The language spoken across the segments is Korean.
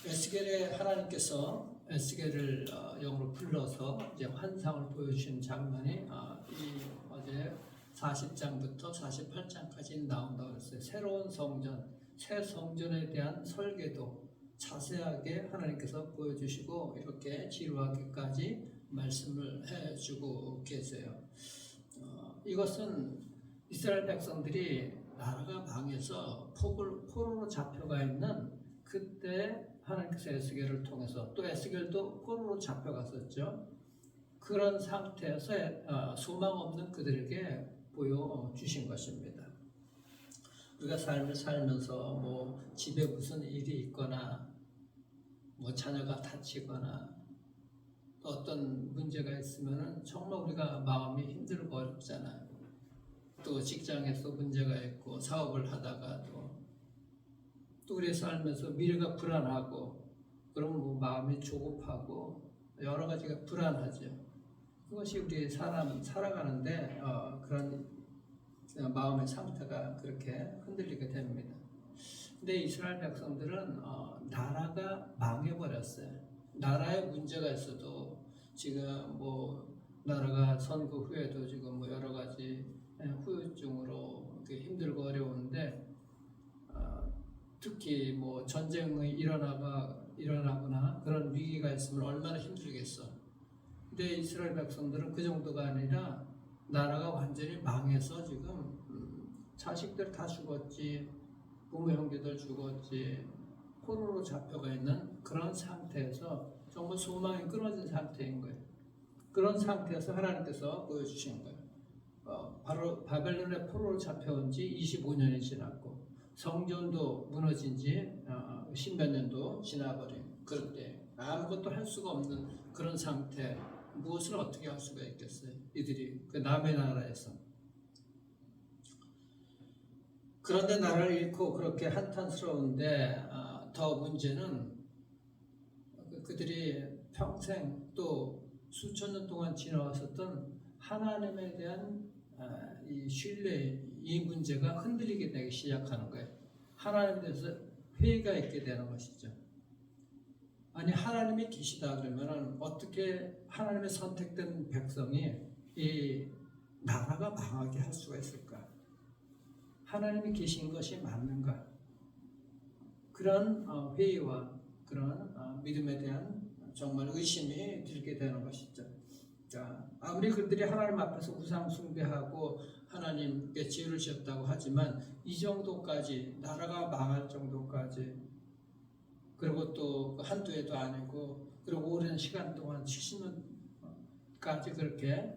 에스겔에 하나님께서 에스겔을 영으로 불러서 이제 환상을 보여주신 장면이 이 어제 40장부터 48장까지 나온다고 그랬어요. 새로운 성전, 새 성전에 대한 설계도 자세하게 하나님께서 보여주시고 이렇게 지루하게까지 말씀을 해주고 계세요. 이것은 이스라엘 백성들이 나라가 망해서 포로로 잡혀가 있는 그때 하나님께서 에스겔을 통해서 또 에스겔도 포로로 잡혀갔었죠. 그런 상태에서 소망 없는 그들에게 보여주신 것입니다. 우리가 삶을 살면서 뭐 집에 무슨 일이 있거나 뭐 자녀가 다치거나 어떤 문제가 있으면 정말 우리가 마음이 힘들고 어렵잖아요. 또 직장에서 문제가 있고 사업을 하다가도 또 우리 삶에서 미래가 불안하고 그러면 뭐 마음이 조급하고 여러 가지가 불안하죠. 그것이 우리 사람 살아가는데 그런 마음의 상태가 그렇게 흔들리게 됩니다. 근데 이스라엘 백성들은 나라가 망해버렸어요. 나라에 문제가 있어도 지금 뭐 나라가 선거 후에도 지금 뭐 여러 가지 후유증으로 힘들고 어려운데 특히 뭐 전쟁이 일어나거나 그런 위기가 있으면 얼마나 힘들겠어. 근데 이스라엘 백성들은 그 정도가 아니라 나라가 완전히 망해서 지금 자식들 다 죽었지, 부모 형제들 죽었지, 포로로 잡혀가 있는 그런 상태에서 정말 소망이 끊어진 상태인 거예요. 그런 상태에서 하나님께서 보여주신 거예요. 바로 바벨론의 포로로 잡혀온 지 25년이 지났고 성전도 무너진 지 10몇 년도 지나버린 그런데 아무것도 할 수가 없는 그런 상태, 무엇을 어떻게 할 수가 있겠어요? 이들이 그 남의 나라에서. 그런데 나라를 잃고 그렇게 한탄스러운데 더 문제는 그들이 평생 또 수천 년 동안 지나왔었던 하나님에 대한 이 신뢰, 이 문제가 흔들리게 되기 시작하는 거예요. 하나님에 대해서 회의가 있게 되는 것이죠. 아니 하나님이 계시다 그러면 어떻게 하나님의 선택된 백성이 이 나라가 망하게 할 수가 있을까? 하나님이 계신 것이 맞는가? 그런 회의와 그런 믿음에 대한 정말 의심이 들게 되는 것이죠. 자, 아무리 그들이 하나님 앞에서 우상 숭배하고 하나님께 죄를 지었다고 하지만 이 정도까지 나라가 망할 정도까지 그리고 또 한두 해도 아니고 그리고 오랜 시간 동안 70년까지 그렇게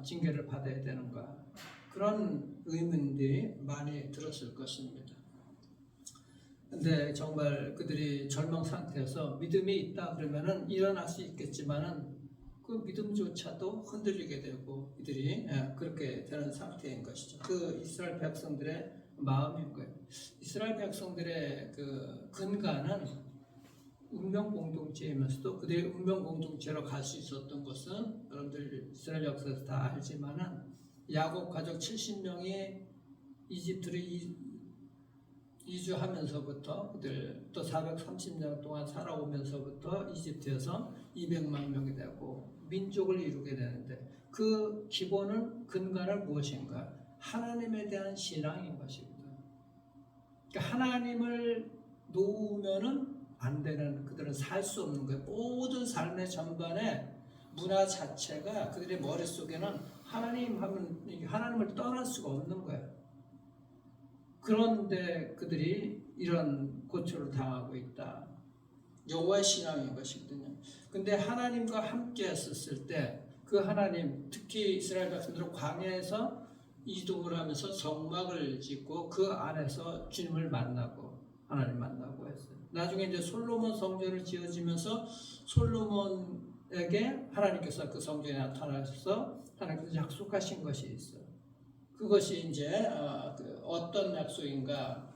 징계를 받아야 되는가 그런 의문들이 많이 들었을 것입니다. 근데 정말 그들이 절망 상태에서 믿음이 있다 그러면은 일어날 수 있겠지만은 그 믿음조차도 흔들리게 되고 이들이 그렇게 되는 상태인 것이죠. 그 이스라엘 백성들의 마음인 거예요. 이스라엘 백성들의 그 근간은 운명 공동체이면서도 그들의 운명 공동체로 갈 수 있었던 것은 여러분들 이스라엘 역사에서 다 알지만은 야곱 가족 70명이 이집트로 이주하면서부터 그들 또 430년 동안 살아오면서부터 이집트에서 200만 명이 되고 민족을 이루게 되는데 그 기본은 근간은 무엇인가? 하나님에 대한 신앙인 것입니다. 그러니까 하나님을 놓으면은 안 되는 그들은 살 수 없는 거예요. 모든 삶의 전반에 문화 자체가 그들의 머릿속에는 하나님 하면 하나님을 떠날 수가 없는 거예요. 그런데 그들이 이런 고초를 당하고 있다. 여호와의 신앙인 것이거든요. 근데 하나님과 함께 했었을 때 그 하나님, 특히 이스라엘 백성들은 광야에서 이동을 하면서 성막을 짓고 그 안에서 주님을 만나고 하나님 만나고 했어요. 나중에 이제 솔로몬 성전을 지어지면서 솔로몬에게 하나님께서 그 성전에 나타나셔서 하나님께서 약속하신 것이 있어요. 그것이 이제 어떤 약속인가?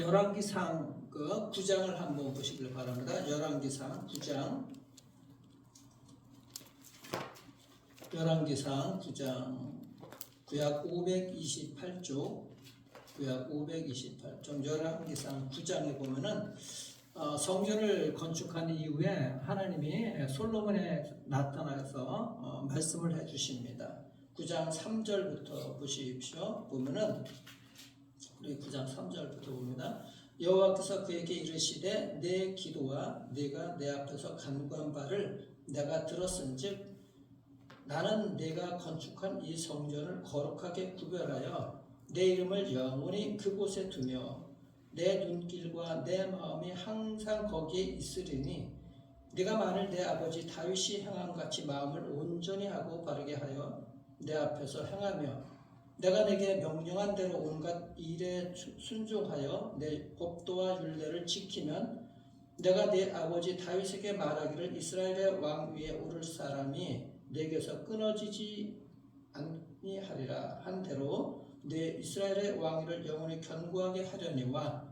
열왕기상 그 9장을 한번 보시길 바랍니다. 열왕기상 9장. 열왕기상 9장 구약 528쪽 구약 528쪽 열왕기상 9장에 보면은 성전을 건축한 이후에 하나님이 솔로몬에 나타나서 말씀을 해주십니다. 9장 3절부터 보십시오. 보면은 우리 9장 3절부터 봅니다. 여호와께서 그에게 이르시되 내 기도와 네가 내 앞에서 간구한 바를 내가 들었은즉 나는 네가 건축한 이 성전을 거룩하게 구별하여 내 이름을 영원히 그곳에 두며 내 눈길과 내 마음이 항상 거기에 있으리니 네가 만일 내 아버지 다윗이 행한 같이 마음을 온전히 하고 바르게 하여 내 앞에서 행하며 내가 내게 명령한 대로 온갖 일에 순종하여 내 법도와 율례를 지키면 내가 네 아버지 다윗에게 말하기를 이스라엘의 왕 위에 오를 사람이 내게서 끊어지지 아니하리라 한 대로 내 이스라엘의 왕위를 영원히 견고하게 하려니와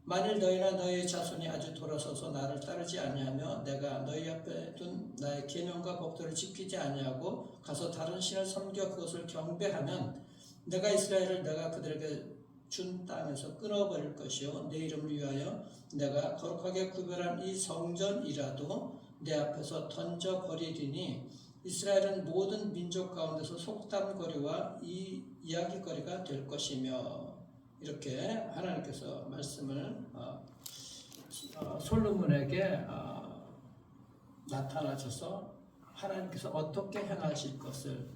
만일 너희나 너희의 자손이 아주 돌아서서 나를 따르지 아니하며 내가 너희 앞에 둔 나의 계명과 법도를 지키지 아니하고 가서 다른 신을 섬겨 그것을 경배하면 내가 이스라엘을 내가 그들에게 준 땅에서 끊어버릴 것이요 내 이름을 위하여 내가 거룩하게 구별한 이 성전이라도 내 앞에서 던져버리리니 이스라엘은 모든 민족 가운데서 속담거리와 이 이야기거리가 될 것이며 이렇게 하나님께서 말씀을 솔로몬에게 나타나셔서 하나님께서 어떻게 행하실 것을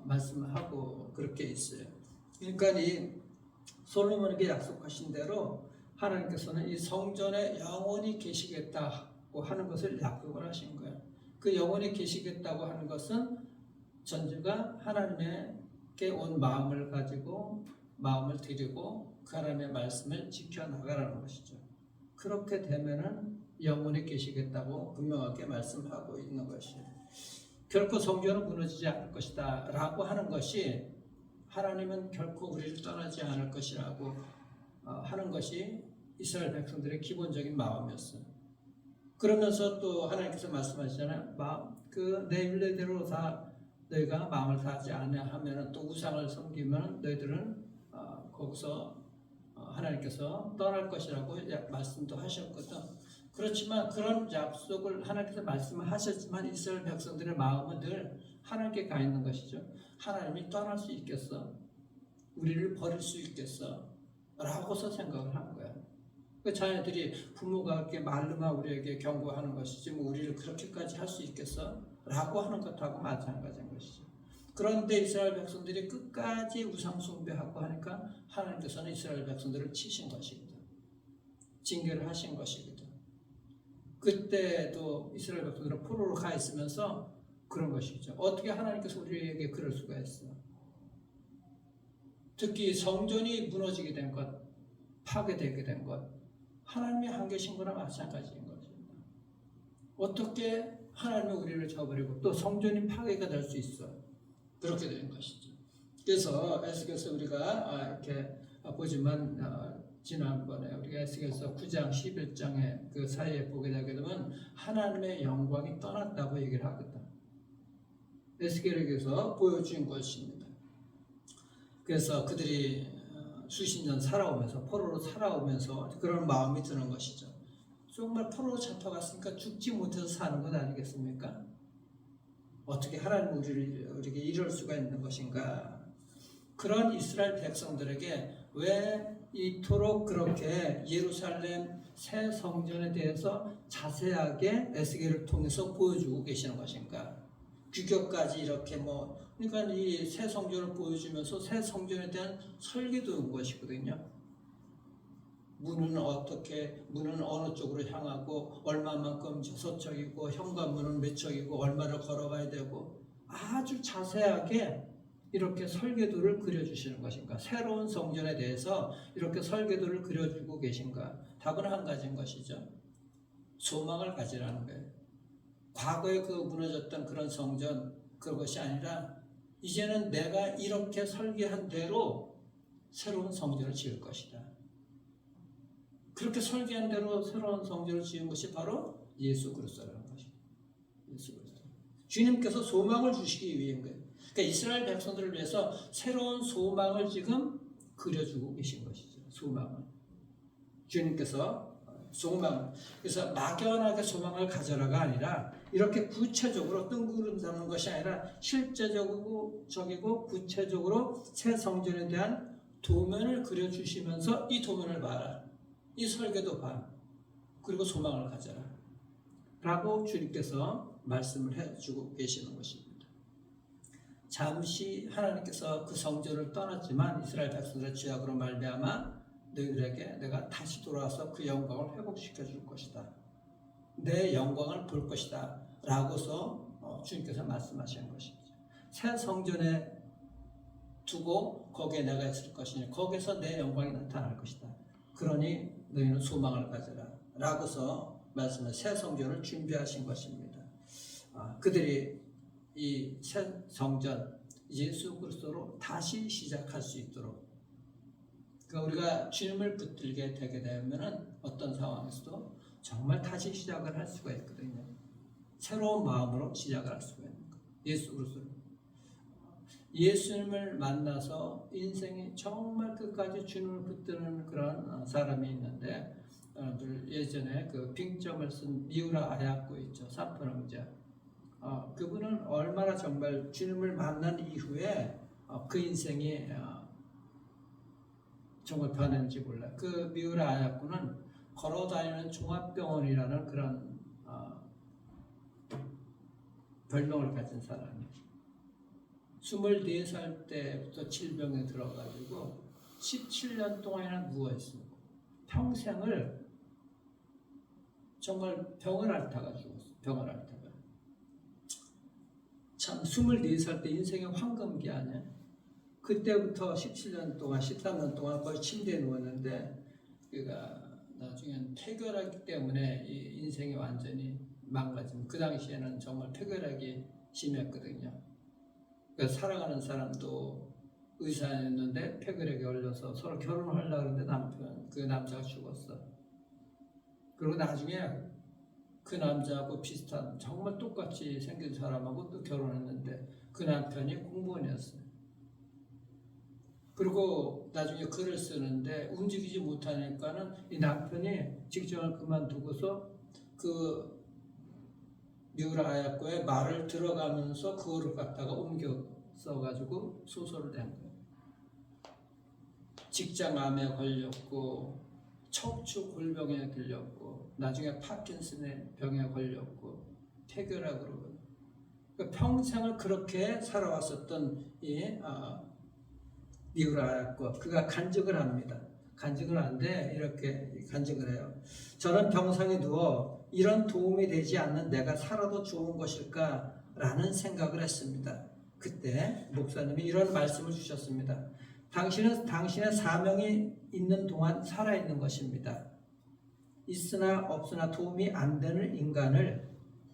말씀하고 그렇게 있어요. 그러니까 이 솔로몬에게 약속하신 대로 하나님께서는 이 성전에 영원히 계시겠다고 하는 것을 약속을 하신 거예요. 그 영원히 계시겠다고 하는 것은 전주가 하나님께 온 마음을 가지고 마음을 드리고 그 하나님의 말씀을 지켜나가라는 것이죠. 그렇게 되면은 영원히 계시겠다고 분명하게 말씀하고 있는 것이에요. 결코 성전은 무너지지 않을 것이다 라고 하는 것이 하나님은 결코 우리를 떠나지 않을 것이라고 하는 것이 이스라엘 백성들의 기본적인 마음이었어요. 그러면서 또 하나님께서 말씀하시잖아요. 내 율례대로 다 너희가 마음을 다하지 아니하면 또 우상을 섬기면 너희들은 거기서 하나님께서 떠날 것이라고 말씀도 하셨거든. 그렇지만 그런 약속을 하나님께서 말씀을 하셨지만 이스라엘 백성들의 마음은 늘 하나님께 가 있는 것이죠. 하나님이 떠날 수 있겠어? 우리를 버릴 수 있겠어? 라고서 생각을 한 거야. 그 자녀들이 부모가 이렇게 말로만 우리에게 경고하는 것이지 뭐 우리를 그렇게까지 할 수 있겠어? 라고 하는 것하고 마찬가지인 것이죠. 그런데 이스라엘 백성들이 끝까지 우상 숭배하고 하니까 하나님께서는 이스라엘 백성들을 치신 것이거든. 징계를 하신 것이거든. 그때도 이스라엘 백성들은 포로로 가 있으면서 그런 것이죠. 어떻게 하나님께서 우리에게 그럴 수가 있어? 특히 성전이 무너지게 된 것, 파괴되게 된 것, 하나님이 한 계신 거나 마찬가지인 것입니다. 어떻게 하나님이 우리를 저버리고 또 성전이 파괴가 될 수 있어? 그렇게 된 것이죠. 그래서 에스겔서 우리가 이렇게 보지만 지난번에 우리가 에스겔서 9장 11장에 그 사이에 보게 되게 되면 하나님의 영광이 떠났다고 얘기를 하거든. 에스겔에게서 보여준 것입니다. 그래서 그들이 수십 년 살아오면서 포로로 살아오면서 그런 마음이 드는 것이죠. 정말 포로로 잡혀갔으니까 죽지 못해서 사는 것 아니겠습니까? 어떻게 하나님 우리에게 이럴 수가 있는 것인가? 그런 이스라엘 백성들에게 왜 이토록 그렇게 예루살렘 새 성전에 대해서 자세하게 에스겔을 통해서 보여주고 계시는 것인가? 규격까지 이렇게 그러니까 이 새 성전을 보여주면서 새 성전에 대한 설계도 온 것이거든요. 문은 어느 쪽으로 향하고 얼마만큼 서척이고 현관문은 몇 척이고 얼마를 걸어가야 되고 아주 자세하게 이렇게 설계도를 그려주시는 것인가? 새로운 성전에 대해서 이렇게 설계도를 그려주고 계신가? 답은 한 가지인 것이죠. 소망을 가지라는 거예요. 과거에 그 무너졌던 그런 성전 그것이 아니라 이제는 내가 이렇게 설계한 대로 새로운 성전을 지을 것이다. 그렇게 설계한 대로 새로운 성전을 지은 것이 바로 예수 그리스도라는 것입니다. 예수 그리스도. 주님께서 소망을 주시기 위한 거예요. 그러니까 이스라엘 백성들을 위해서 새로운 소망을 지금 그려주고 계신 것이죠. 소망을. 주님께서 소망. 그래서 막연하게 소망을 가져라가 아니라 이렇게 구체적으로 뜬구름 것이 아니라 실제적이고 구체적으로 새 성전에 대한 도면을 그려주시면서 이 도면을 봐라. 이 설계도 봐. 그리고 소망을 가져라. 라고 주님께서 말씀을 해주고 계시는 것입니다. 잠시 하나님께서 그 성전을 떠났지만 이스라엘 백성들의 죄악으로 말미암아 너희들에게 내가 다시 돌아와서 그 영광을 회복시켜 줄 것이다. 내 영광을 볼 것이다. 라고서 주님께서 말씀하시는 것입니다. 새 성전에 두고 거기에 내가 있을 것이니 거기서 내 영광이 나타날 것이다. 그러니 너희는 소망을 가져라. 라고서 말씀을 새 성전을 준비하신 것입니다. 그들이 이 새 성전 예수 그리스도로 다시 시작할 수 있도록 그러니까 우리가 주님을 붙들게 되게 되면은 어떤 상황에서도 정말 다시 시작을 할 수가 있거든요. 새로운 마음으로 시작을 할 수가 있는 거예요. 예수 그리스도 예수님을 만나서 인생이 정말 끝까지 주님을 붙드는 그런 사람이 있는데 예전에 그 빙점을 쓴 미우라 아야코 있죠. 삼분 왕자. 그분은 얼마나 정말 주님을 만난 이후에 그 인생이 정말 변했는지 몰라요. 그 미우라 아야코는 걸어다니는 종합병원이라는 그런 별명을 가진 사람이에요. 24살 때부터 질병에 들어가지고 17년 동안이나 누워있습니다. 평생을 정말 병을 앓다가 죽었어요. 병을 앓다가. 참 24살 때 인생의 황금기 아니야? 그때부터 17년 동안 13년 동안 거의 침대에 누웠는데 그가 나중엔 폐결하기 때문에 이 인생이 완전히 망가진 그 당시에는 정말 폐결하기 심했거든요. 그러니까 사랑하는 사람도 의사였는데 폐결핵에 걸려서 서로 결혼하려고 했는데 그 남자가 죽었어. 그리고 나중에 그 남자하고 비슷한 정말 똑같이 생긴 사람하고 또 결혼했는데 그 남편이 공무원이었어요. 그리고 나중에 글을 쓰는데 움직이지 못하니까는 이 남편이 직장을 그만두고서 그 미우라 아야코의 말을 들어가면서 그거를 갖다가 옮겨 써가지고 소설을 낸 거예요. 직장암에 걸렸고 척추 골병에 들렸고 나중에 파킨슨의 병에 걸렸고 폐결핵으로 그러니까 평생을 그렇게 살아왔었던 이 미우라 아야코 그가 간증을 합니다. 간증을 하는데 이렇게 간증을 해요. 저는 병상에 누워 이런 도움이 되지 않는 내가 살아도 좋은 것일까 라는 생각을 했습니다. 그때 목사님이 이런 말씀을 주셨습니다. 당신은 당신의 사명이 있는 동안 살아있는 것입니다. 있으나 없으나 도움이 안 되는 인간을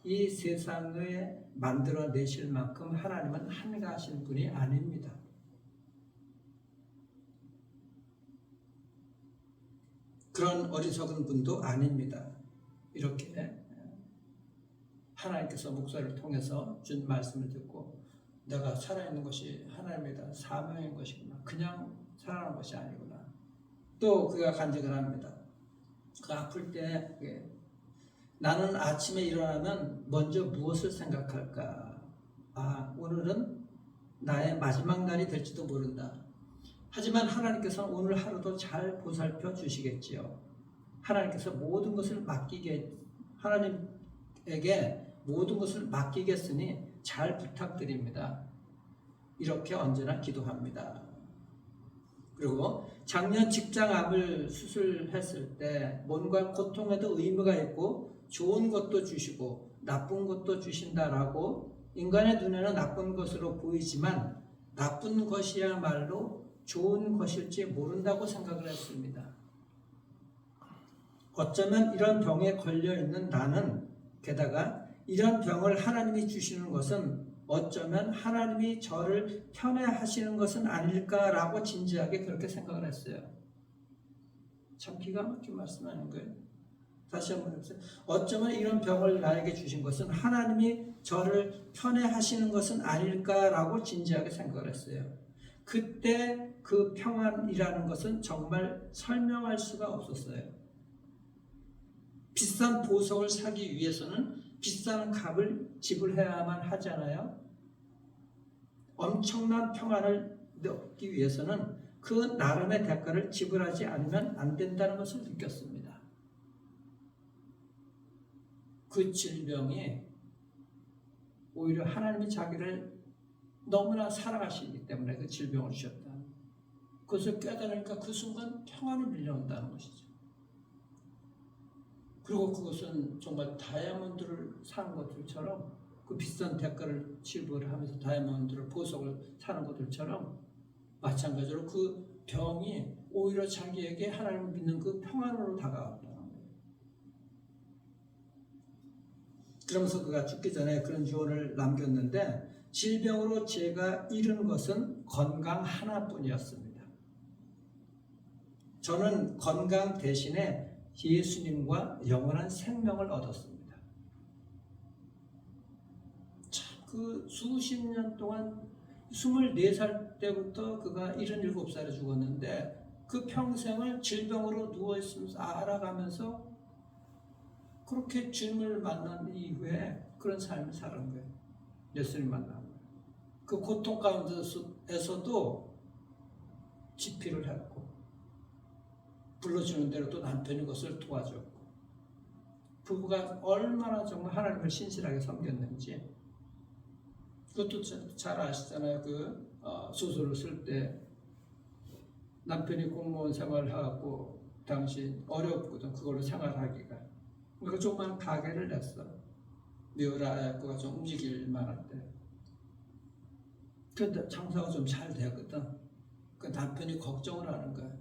이 세상에 만들어내실 만큼 하나님은 한가하신 분이 아닙니다. 그런 어리석은 분도 아닙니다. 이렇게 하나님께서 목사를 통해서 준 말씀을 듣고 내가 살아있는 것이 하나님이다. 사명인 것이구나. 그냥 살아가는 것이 아니구나. 또 그가 간증을 합니다. 그 아플 때 나는 아침에 일어나면 먼저 무엇을 생각할까? 오늘은 나의 마지막 날이 될지도 모른다. 하지만 하나님께서는 오늘 하루도 잘 보살펴 주시겠지요. 하나님께서 모든 것을 하나님에게 모든 것을 맡기겠으니 잘 부탁드립니다. 이렇게 언제나 기도합니다. 그리고 작년 직장암을 수술했을 때 뭔가 고통에도 의미가 있고 좋은 것도 주시고 나쁜 것도 주신다라고 인간의 눈에는 나쁜 것으로 보이지만 나쁜 것이야말로 좋은 것일지 모른다고 생각을 했습니다. 어쩌면 이런 병에 걸려있는 나는 게다가 이런 병을 하나님이 주시는 것은 어쩌면 하나님이 저를 편애하시는 것은 아닐까라고 진지하게 그렇게 생각을 했어요. 참 기가 막힌 말씀하는 거예요. 다시 한번 해보세요. 어쩌면 이런 병을 나에게 주신 것은 하나님이 저를 편애하시는 것은 아닐까라고 진지하게 생각을 했어요. 그때 그 평안이라는 것은 정말 설명할 수가 없었어요. 비싼 보석을 사기 위해서는 비싼 값을 지불해야만 하잖아요. 엄청난 평안을 얻기 위해서는 그 나름의 대가를 지불하지 않으면 안 된다는 것을 느꼈습니다. 그 질병이 오히려 하나님이 자기를 너무나 사랑하시기 때문에 그 질병을 주셨다. 그것을 깨달으니까 그 순간 평안이 밀려온다는 것이죠. 그리고 그것은 정말 다이아몬드를 사는 것들처럼, 그 비싼 대가를 지불하면서 다이아몬드를 보석을 사는 것들처럼 마찬가지로 그 병이 오히려 자기에게 하나님을 믿는 그 평안으로 다가왔다는 거예요. 그러면서 그가 죽기 전에 그런 유언을 남겼는데, 질병으로 제가 잃은 것은 건강 하나뿐이었습니다. 저는 건강 대신에 예수님과 영원한 생명을 얻었습니다. 참, 그 수십 년 동안 24살 때부터 그가 77살에 죽었는데 그 평생을 질병으로 누워있으면서 알아가면서 그렇게 주님을 만난 이후에 그런 삶을 사는 거예요. 예수님 만나고 그 고통 가운데서도 집필을 했고, 불러주는 대로 또 남편이 그것을 도와줬고, 부부가 얼마나 정말 하나님을 신실하게 섬겼는지 그것도 잘 아시잖아요. 그 소설을 쓸 때 남편이 공무원 생활하고 당시 어렵거든, 그걸로 생활하기가. 그러니까 조그만 가게를 냈어. 미우라가 좀 움직일 만할 때. 근데 장사가 좀 잘 되거든. 그 남편이 걱정을 하는 거야.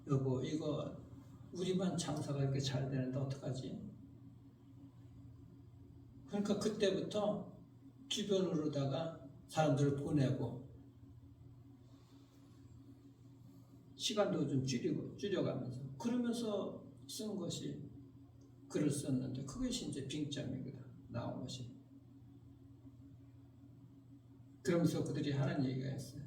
여보, 이거 우리만 장사가 이렇게 잘 되는데 어떡하지? 그러니까 그때부터 주변으로다가 사람들을 보내고 시간도 좀 줄여가면서 그러면서 쓴 것이 글을 썼는데, 그것이 이제 빙점이거든, 나온 것이. 그러면서 그들이 하는 얘기가 있어요.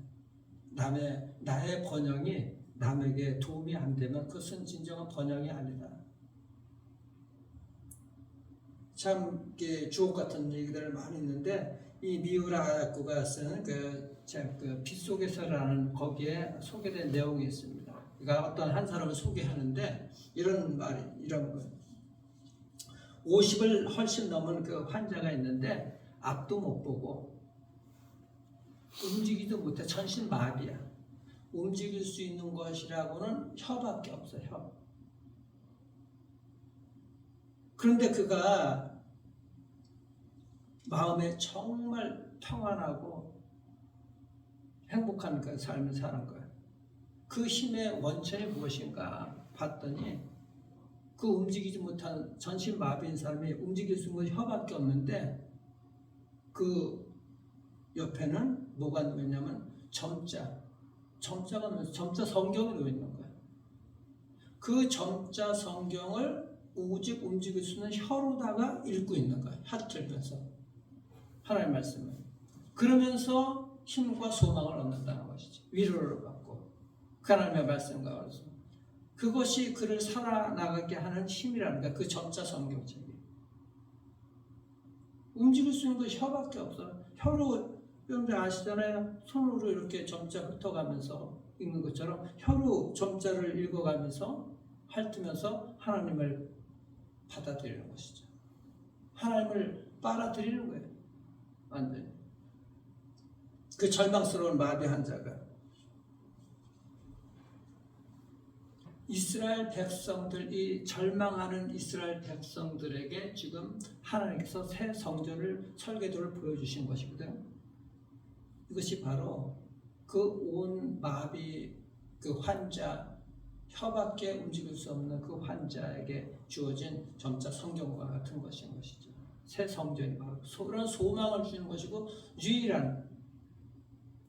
나의 번영이 남에게 도움이 안 되면 그것은 진정한 번영이 아니다. 참 주옥 같은 얘기들을 많이 있는데, 이 미우라 아야쿠가 쓴 그 빗속에서라는 거기에 소개된 내용이 있습니다. 그러니까 어떤 한 사람을 소개하는데 이런 거예요. 50을 훨씬 넘은 그 환자가 있는데 앞도 못 보고 움직이지도 못해. 전신마비야. 움직일 수 있는 것이라고는 혀밖에 없어, 혀. 그런데 그가 마음에 정말 평안하고 행복한 그 삶을 사는 거야. 그 힘의 원천이 무엇인가 봤더니, 그 움직이지 못한 전신마비인 사람이 움직일 수 있는 건 혀밖에 없는데 그 옆에는 뭐가 놓였냐면 점자가 놓여서 점자 성경이 놓여있는 거야. 그 점자 성경을 오직 움직일 수 있는 혀로다가 읽고 있는 거야. 핫들면서 하나님의 말씀을. 그러면서 힘과 소망을 얻는다는 것이지. 위로를 받고 하나님의 말씀과 가서 그것이 그를 살아나가게 하는 힘이라는 거야. 그 점자 성경책이. 움직일 수 있는 것이 혀밖에 없어. 혀로, 여러분들 아시잖아요. 손으로 이렇게 점자 훑어가면서 읽는 것처럼 혀로 점자를 읽어가면서 핥으면서 하나님을 받아들이는 것이죠. 하나님을 빨아들이는 거예요. 완전히. 그 절망스러운 마비 환자가 이스라엘 백성들, 이 절망하는 이스라엘 백성들에게 지금 하나님께서 새 성전을 설계도를 보여주신 것이거든. 이것이 바로 그 온 마비 그 환자, 혀밖에 움직일 수 없는 그 환자에게 주어진 점자 성경과 같은 것인 것이죠. 새 성전이 바로 그런 소망을 주는 것이고, 유일한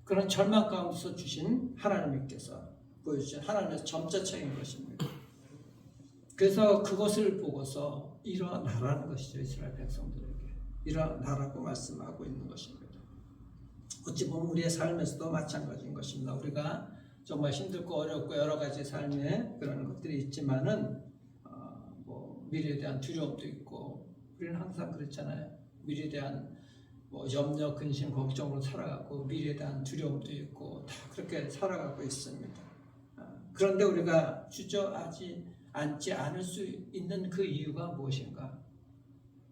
그런 절망 가운데서 주신 하나님께서 보여주신 하나님의 점자책인 것입니다. 그래서 그것을 보고서 일어나라는 것이죠. 이스라엘 백성들에게 일어나라고 말씀하고 있는 것입니다. 어찌 보면 우리의 삶에서도 마찬가지인 것입니다. 우리가 정말 힘들고 어렵고 여러 가지 삶에 그런 것들이 있지만은 미래에 대한 두려움도 있고 우리는 항상 그렇잖아요. 미래에 대한 염려, 근심, 걱정으로 살아가고 미래에 대한 두려움도 있고 다 그렇게 살아가고 있습니다. 그런데 우리가 주저하지 않지 않을 수 있는 그 이유가 무엇인가?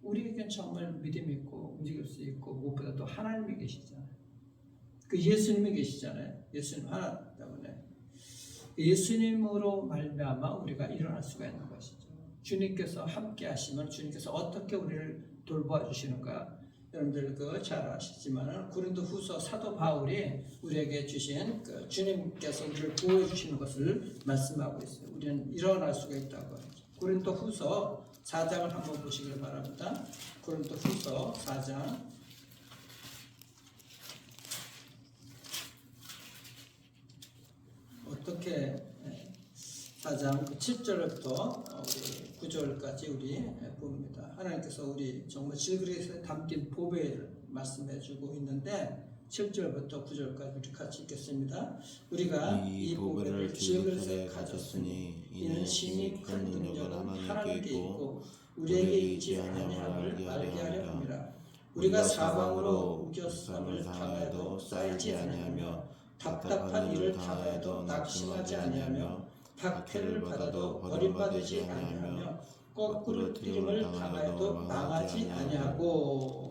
우리에겐 정말 믿음이 있고 움직일 수 있고 무엇보다 또 하나님이 계시잖아요. 그 예수님이 계시잖아요. 예수님 하나 때문에 예수님으로 말미암아 우리가 일어날 수가 있는 것이죠. 주님께서 함께 하시면 주님께서 어떻게 우리를 돌보아 주시는가? 여러분들 잘 아시지만 고린도후서 사도 바울이 우리에게 주신 주님께서 우리를 보호해 주시는 것을 말씀하고 있어요. 우리는 일어날 수가 있다고 하죠. 고린도후서 4장을 한번 보시길 바랍니다. 고린도후서 4장 어떻게 4장 7절부터 9절까지 우리 봅니다. 하나님께서 우리 정말 질그릇에 담긴 보배를 말씀해주고 있는데 7절부터 9절까지 우리 같이 읽겠습니다. 우리가 이 보배를 질그릇에 가졌으니 이는 심히 큰 능력은 하나님께 있고 우리에게 있지 아니함을 알게 하려 함이라. 우리가 사방으로 우겨쌈을 당하여도 쌓이지 아니하며 답답한 일을 당하여도 낙심하지 아니하며 박해를 받아도 버림받지 아니하며 거꾸로 들림을 당하여도 망하지 아니하고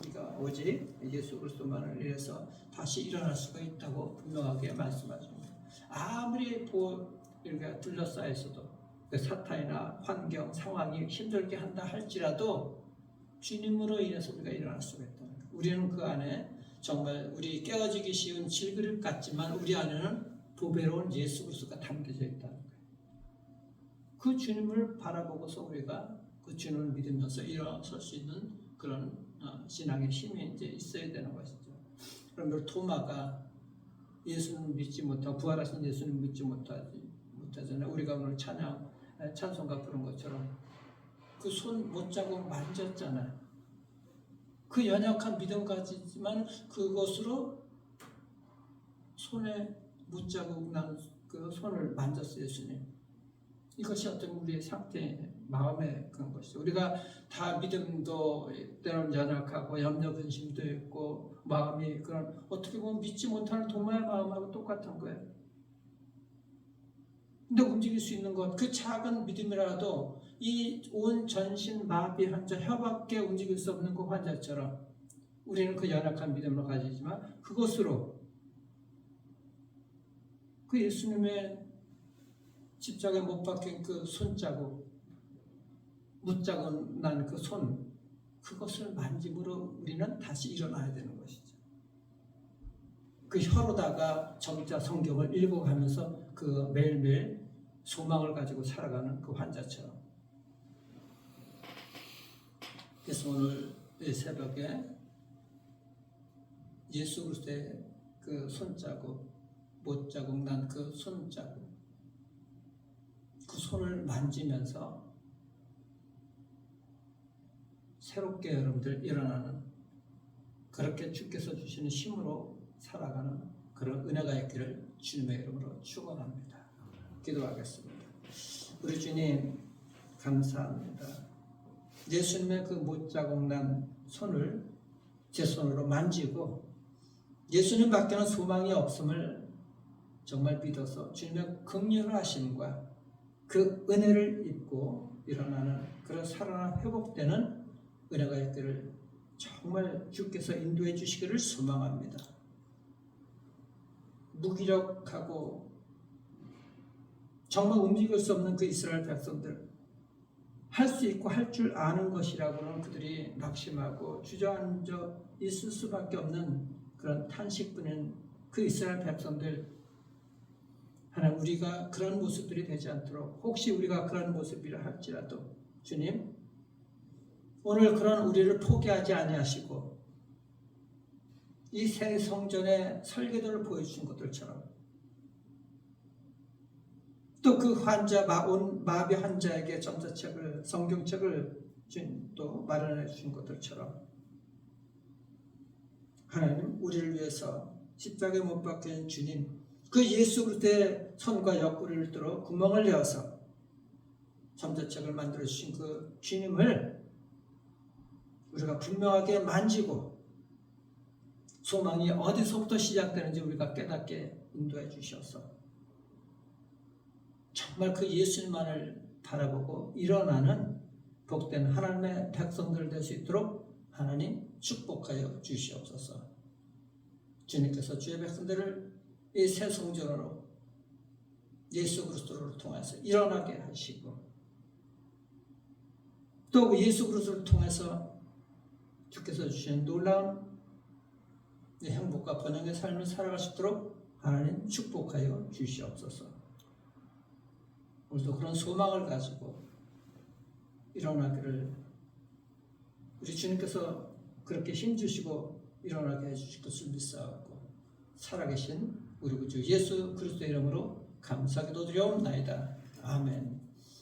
우리가 오직 예수 그리스도만을 위해서 다시 일어날 수가 있다고 분명하게 말씀하십니다. 아무리 이렇게 둘러싸여 있어도 사탄이나 환경 상황이 힘들게 한다 할지라도 주님으로 인해서 우리가 일어날 수가 있다는 거예요. 우리는 그 안에 정말 우리 깨어지기 쉬운 질그릇 같지만 우리 안에는 보배로운 예수 그리스도가 담겨져 있다는 거예요. 그 주님을 바라보고서 우리가 그 주님을 믿으면서 일어설 수 있는 그런 신앙의 힘이 이제 있어야 되는 것이죠. 그러면 토마가 예수님을 믿지 못하고 부활하신 예수님을 믿지 못하잖아요. 우리가 오늘 찬송가 부른 것처럼 그 손 못자국 만졌잖아요. 그 연약한 믿음 가지지만 그것으로 손에 못자국 난 그 손을 만졌어요. 예수님. 이것이 어떤 우리의 상태, 마음의 그런 것이죠. 우리가 다 믿음도 때로는 연약하고 염려 근심도 있고 마음이 그런 어떻게 보면 믿지 못하는 도마의 마음하고 똑같은 거예요. 근데 움직일 수 있는 것, 그 작은 믿음이라도 이 온 전신 마비 환자, 혀밖에 움직일 수 없는 그 환자처럼 우리는 그 연약한 믿음을 가지지만 그것으로 그 예수님의 십자가에 못 박힌 그 손자국, 못자국 난 그 손, 그것을 만짐으로 우리는 다시 일어나야 되는 것이죠. 그 혀로다가 점자 성경을 읽어가면서 그 매일매일 소망을 가지고 살아가는 그 환자처럼. 그래서 오늘 이 새벽에 예수 그리스도의 그 손자국, 못자국 난 그 손자국, 그 손을 만지면서 새롭게 여러분들 일어나는, 그렇게 주께서 주시는 힘으로 살아가는 그런 은혜가 있기를 주님의 이름으로 축원합니다. 기도하겠습니다. 우리 주님 감사합니다. 예수님의 그 못자국 난 손을 제 손으로 만지고 예수님 밖에는 소망이 없음을 정말 믿어서 주님의 긍휼하심과 그 은혜를 입고 일어나는 그런 살아나 회복되는 은혜가 있기를 정말 주께서 인도해 주시기를 소망합니다. 무기력하고 정말 움직일 수 없는 그 이스라엘 백성들, 할 수 있고 할 줄 아는 것이라고는 그들이 낙심하고 주저앉아 있을 수밖에 없는 그런 탄식뿐인 그 이스라엘 백성들, 하나님 우리가 그런 모습들이 되지 않도록, 혹시 우리가 그런 모습이라 할지라도 주님 오늘 그런 우리를 포기하지 아니하시고 이 새 성전의 설계도를 보여주신 것들처럼 또 그 환자, 마비 환자에게 점자책을, 성경책을 또 마련해 주신 것들처럼 하나님 우리를 위해서 십자가에 못 박힌 주님, 그 예수 그리스도의 손과 옆구리를 뚫어 구멍을 내어서 잠재책을 만들어 주신 그 주님을 우리가 분명하게 만지고 소망이 어디서부터 시작되는지 우리가 깨닫게 인도해 주셔서 정말 그 예수님만을 바라보고 일어나는 복된 하나님의 백성들 될 수 있도록 하나님 축복하여 주시옵소서. 주님께서 주의 백성들을 이 새 성전으로 예수 그리스도를 통해서 일어나게 하시고 또 예수 그리스도를 통해서 주께서 주신 놀라운 행복과 번영의 삶을 살아갈 수 있도록 하나님 축복하여 주시옵소서. 우리도 그런 소망을 가지고 일어나기를 우리 주님께서 그렇게 힘주시고 일어나게 해주실 것을 믿사옵고 살아계신 우리 구주 예수 그리스도의 이름으로 감사기도 드려옵나이다. 아멘.